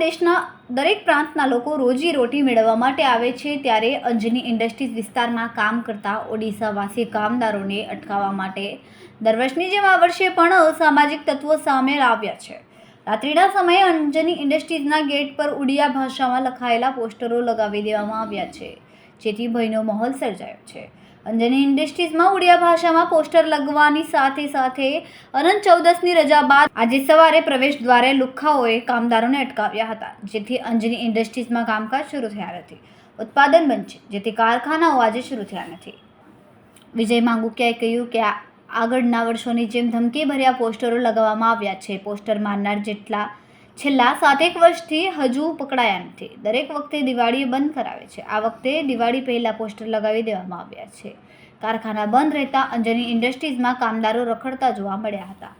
દેશના દરેક પ્રાંતના લોકો રોજીરોટી મેળવવા માટે આવે છે, ત્યારે અંજની ઇન્ડસ્ટ્રીઝ વિસ્તારમાં કામ કરતા ઓડિશાવાસી કામદારોને અટકાવવા માટે દર વર્ષની જેમ આ વર્ષે પણ અસામાજિક તત્વો સામે આવ્યા છે. રાત્રિના સમયે અંજની ઇન્ડસ્ટ્રીઝના ગેટ પર ઉડિયા ભાષામાં લખાયેલા પોસ્ટરો લગાવી દેવામાં આવ્યા છે, જેથી ભયનો માહોલ સર્જાયો છે. અંજની ઇન્ડસ્ટ્રીઝમાં ઉડિયા ભાષામાં પોસ્ટર લગાવવાની સાથે અનંત ચૌદસની રજા બાદ આજે સવારે પ્રવેશ દ્વારે લુખ્ખાઓએ કામદારોને અટકાવ્યા હતા, જેથી અંજની ઇન્ડસ્ટ્રીઝમાં કામકાજ શરૂ થયા નથી. ઉત્પાદન બંધ છે, જેથી કારખાનાઓ આજે શરૂ થયા નથી. વિજય માંગુકિયાએ કહ્યું કે આગળના વર્ષોની જેમ ધમકીભર્યા પોસ્ટરો લગાવવામાં આવ્યા છે. પોસ્ટર મારનાર છેલ્લા 7 વર્ષથી હજુ પકડાયા નથી. દરેક વખતે દિવાળીએ બંધ કરાવે છે. આ વખતે દિવાળી પહેલા પોસ્ટર લગાવી દેવામાં આવ્યા છે. કારખાના બંધ રહેતા અંજની ઇન્ડસ્ટ્રીઝમાં કામદારો રખડતા જોવા મળ્યા હતા.